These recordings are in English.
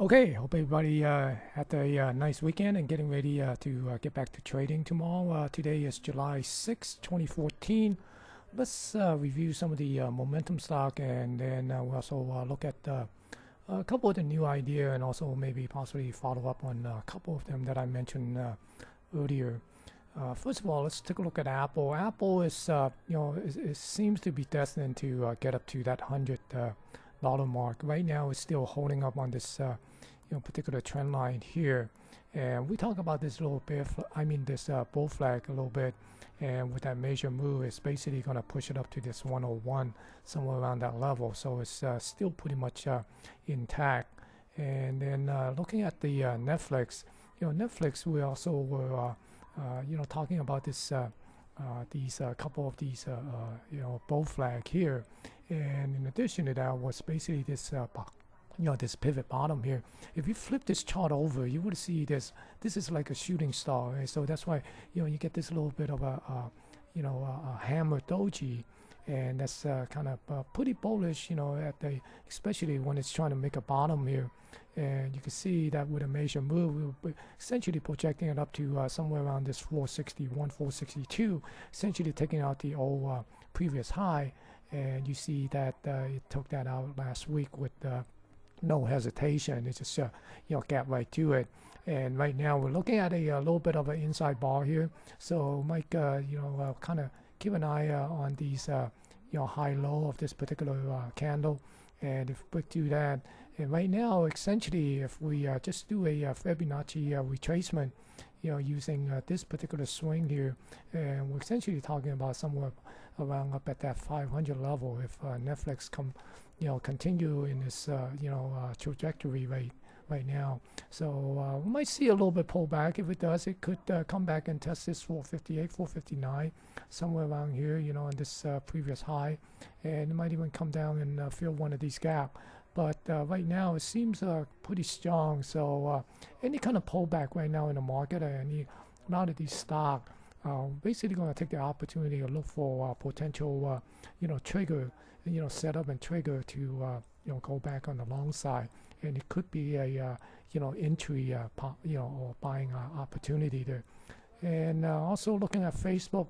Okay, hope everybody had a nice weekend and getting ready to get back to trading tomorrow. Today is July 6th, 2014. Let's review some of the momentum stock, and then we'll also look at a couple of the new idea and also maybe possibly follow up on a couple of them that I mentioned earlier. First of all, let's take a look at Apple. Apple is, it seems to be destined to get up to that $100 mark. Right now, it's still holding up on this, particular trend line here. And we talk about this little bit, this bull flag a little bit. And with that major move, it's basically going to push it up to this 101, somewhere around that level. So it's still pretty much intact. And then looking at the Netflix, Netflix, we also were talking about this these couple of these bull flag here, and in addition to that was basically this this pivot bottom here. If you flip this chart over, you would see this is like a shooting star, right? So that's why you get this little bit of a hammer doji, and that's kind of pretty bullish, especially when it's trying to make a bottom here. And you can see that with a major move, we're essentially projecting it up to somewhere around this 461, 462, essentially taking out the old previous high. And you see that it took that out last week with no hesitation. It just got right to it. And right now we're looking at a little bit of an inside bar here. So Mike, kind of keep an eye on these high low of this particular candle. And if we do that, and right now, essentially, if we just do a Fibonacci retracement, using this particular swing here, and we're essentially talking about somewhere around up at that 500 level. If Netflix continue in this trajectory right now, so we might see a little bit pullback. If it does, it could come back and test this 458, 459, somewhere around here, on this previous high, and it might even come down and fill one of these gaps. But right now it seems pretty strong. So any kind of pullback right now in the market, a lot of these stock, basically going to take the opportunity to look for potential, trigger, setup and trigger to go back on the long side, and it could be a entry, or buying opportunity there. And also looking at Facebook.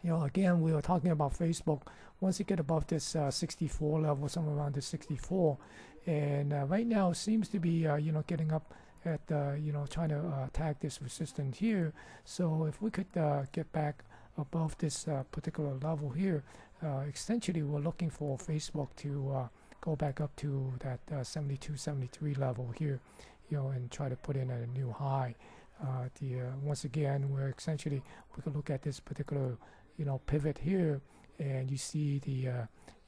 Again, we were talking about Facebook. Once you get above this 64 level, somewhere around this 64, and right now it seems to be, getting up at, trying to attack this resistance here. So if we could get back above this particular level here, essentially we're looking for Facebook to go back up to that 72, 73 level here, and try to put in a new high. Once again, we're essentially, we could look at this particular pivot here, and you see the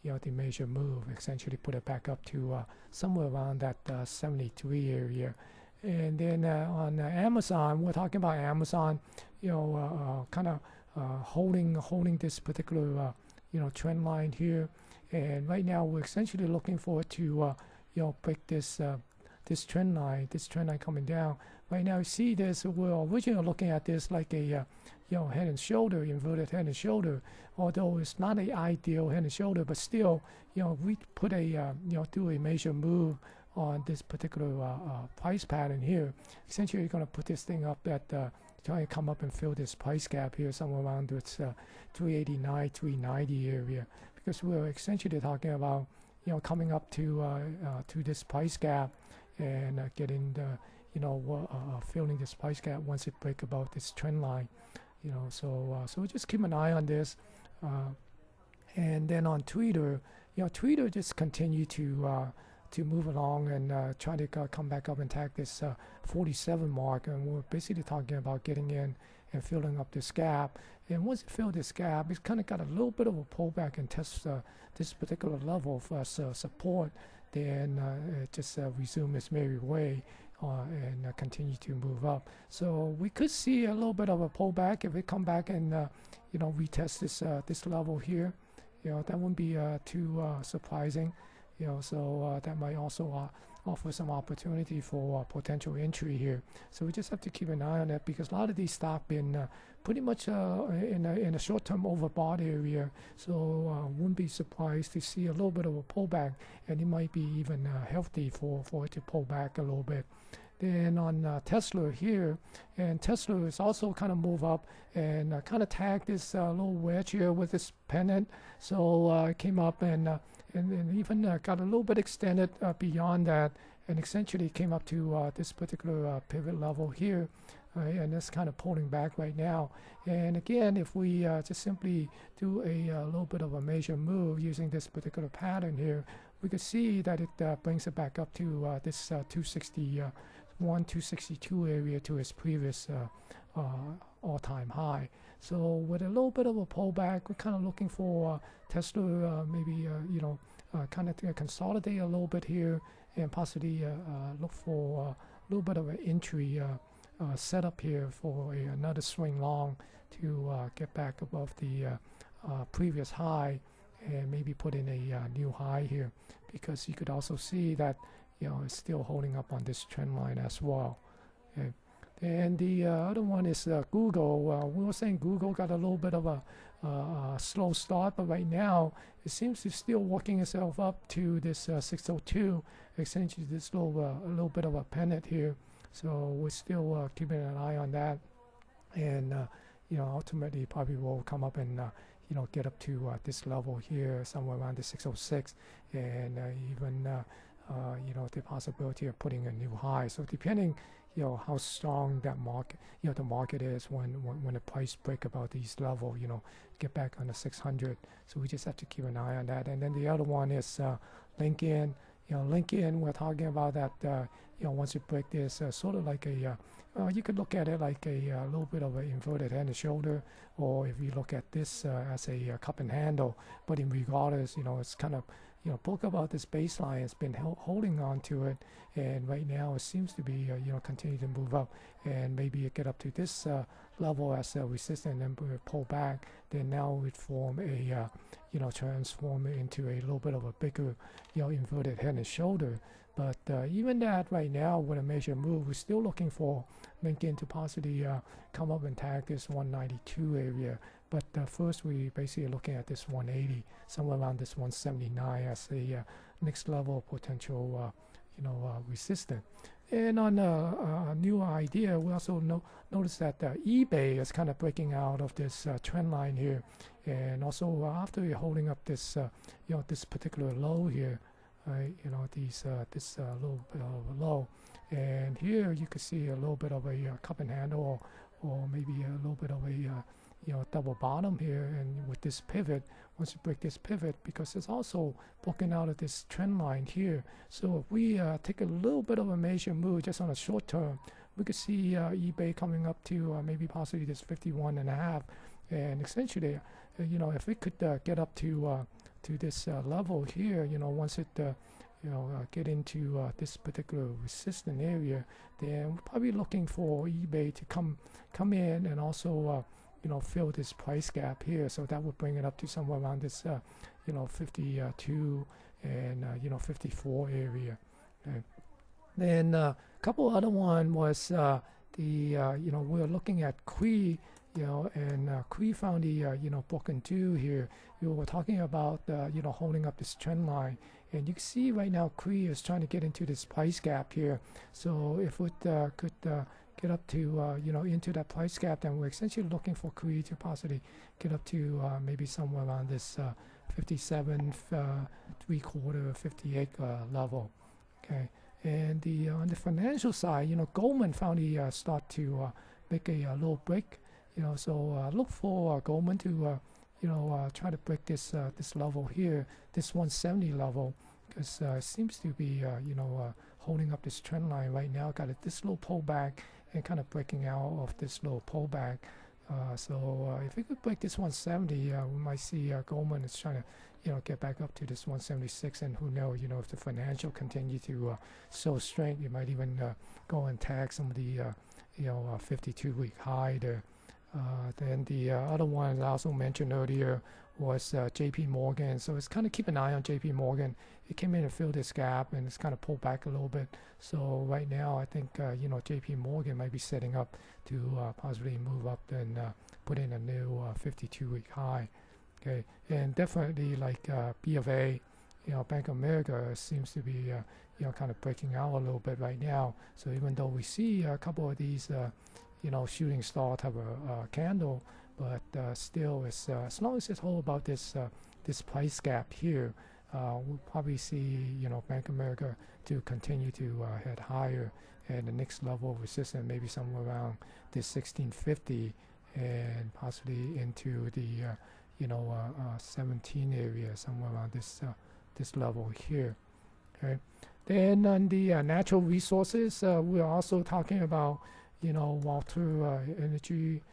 the major move, essentially put it back up to somewhere around that 73 area. And then on Amazon, we're talking about Amazon, kind of holding this particular trend line here. And right now we're essentially looking forward to break this this trend line coming down. Right now you see this, we're originally looking at this like a head and shoulder, inverted head and shoulder, although it's not an ideal head and shoulder, but still, we put a do a major move on this particular price pattern here. Essentially, you're going to put this thing up at try and come up and fill this price gap here somewhere around this 389, 390 area, because we're essentially talking about coming up to this price gap and getting the filling this price gap once it break above this trend line. So just keep an eye on this. And then on Twitter, Twitter just continue to move along and try to come back up and tag this 47 mark, and we're basically talking about getting in and filling up this gap. And once it fills this gap, it's kind of got a little bit of a pullback and test this particular level for support. Then it just resume its merry way and continue to move up. So we could see a little bit of a pullback if it come back and retest this level here. That wouldn't be too surprising. So that might also offer some opportunity for potential entry here. So we just have to keep an eye on that, because a lot of these stock been pretty much in a short-term overbought area. So wouldn't be surprised to see a little bit of a pullback, and it might be even healthy for it to pull back a little bit. Then on Tesla here, and Tesla is also kind of move up and kind of tag this little wedge here with this pennant. So it came up and even got a little bit extended beyond that, and essentially came up to this particular pivot level here. And it's kind of pulling back right now. And again, if we just simply do a little bit of a major move using this particular pattern here, we could see that it brings it back up to this 261, 262 area, to its previous all-time high. So with a little bit of a pullback, we're kind of looking for Tesla maybe kind of consolidate a little bit here, and possibly look for a little bit of an entry setup here for another swing long to get back above the previous high, and maybe put in a new high here, because you could also see that it's still holding up on this trend line as well. Okay. And the other one is Google. We were saying Google got a little bit of a slow start, but right now it seems to still working itself up to this 602, essentially this a little bit of a pennant here. So we're still keeping an eye on that, and ultimately probably will come up and get up to this level here, somewhere around the 606, and even the possibility of putting a new high. So depending how strong that market the market is when the price break about these level, get back on the 600. So we just have to keep an eye on that. And then the other one is LinkedIn. LinkedIn, we're talking about that once you break this, sort of like a you could look at it like a little bit of an inverted head and shoulder, or if you look at this as a cup and handle. But in regardless, it's kind of spoke about this baseline. It's been holding on to it, and right now it seems to be continue to move up, and maybe it get up to this level as a resistance, and then pull back. Then now it form a transform it into a little bit of a bigger inverted head and shoulder. But even that right now, with a major move, we're still looking for LinkedIn to possibly come up and tag this 192 area. But first, we basically looking at this 180, somewhere around this 179 as a next level potential, resistance. And on a new idea, we also notice that eBay is kind of breaking out of this trend line here, and also after you're holding up this, this particular low here. This little bit of a low, and here you can see a little bit of a cup and handle, or maybe a little bit of a double bottom here. And with this pivot, once you break this pivot, because it's also broken out of this trend line here. So if we take a little bit of a major move just on a short term, we could see eBay coming up to maybe possibly this 51.5, and essentially, if it could get up to this level here, once it get into this particular resistance area, then we're probably looking for eBay to come in and also fill this price gap here. So that would bring it up to somewhere around this 52 and 54 area. Okay. Then a couple other one was we were looking at Cree. And Cree found the broken two here. You were talking about holding up this trend line, and you can see right now Cree is trying to get into this price gap here. So if it could get up to into that price gap, then we're essentially looking for Cree to possibly get up to maybe somewhere around this 57 3/4 58 level. Okay, and on the financial side, Goldman found the start to make a little break. So look for Goldman to try to break this level here, this 170 level, because it seems to be holding up this trend line right now. Got this little pullback and kind of breaking out of this little pullback. So if we could break this 170, we might see Goldman is trying to get back up to this 176, and who knows, if the financial continue to show strength, you might even go and tag some of the 52-week high there. Then the other one I also mentioned earlier was JP Morgan. So it's kind of keep an eye on JP Morgan. It came in and filled this gap and it's kind of pulled back a little bit. So right now I think JP Morgan might be setting up to possibly move up and put in a new 52-week high. Okay, and definitely like B of A, Bank of America seems to be kind of breaking out a little bit right now. So even though we see a couple of these shooting star type of candle, but still, as long as it's all about this price gap here, we'll probably see Bank of America to continue to head higher, and the next level of resistance maybe somewhere around this 1650, and possibly into the 17 area, somewhere around this level here. Okay. Then on the natural resources, we're also talking about water, energy.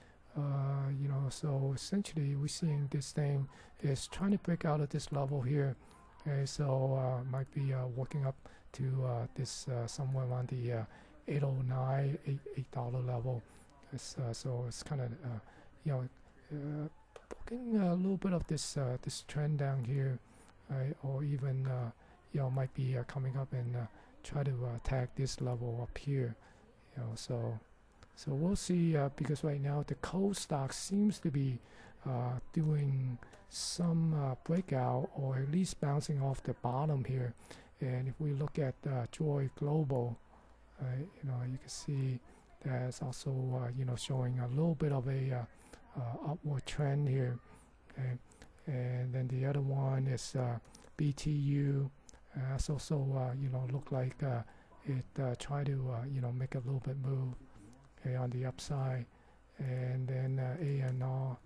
So essentially we're seeing this thing is trying to break out of this level here. Okay, so might be working up to this somewhere around the 809, $8 level. So it's kind of booking a little bit of this trend down here, right? Or even might be coming up and try to tag this level up here. So we'll see, because right now the coal stock seems to be doing some breakout, or at least bouncing off the bottom here. And if we look at Joy Global, you can see that's also showing a little bit of a upward trend here. Okay. And then the other one is BTU. It's also look like it tried to make a little bit move, okay, on the upside. And then ANR.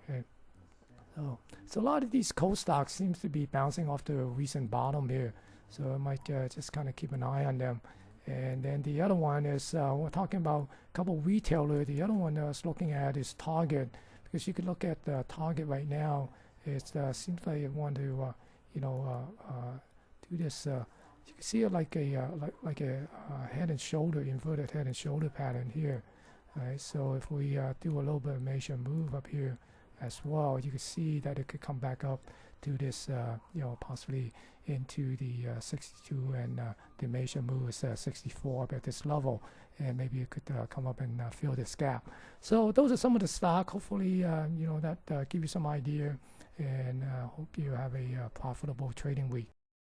Okay. So a lot of these coal stocks seems to be bouncing off the recent bottom here, so I might just kind of keep an eye on them. And then the other one is we're talking about a couple of retailers. The other one I was looking at is Target, because you could look at Target right now. It seems like it want to do this. You can see it like a head and shoulder, inverted head and shoulder pattern here. Right? So if we do a little bit of major move up here as well, you can see that it could come back up to this, possibly into the 62, and the major move is 64 up at this level, and maybe it could come up and fill this gap. So those are some of the stock. Hopefully, that give you some idea, and hope you have a profitable trading week.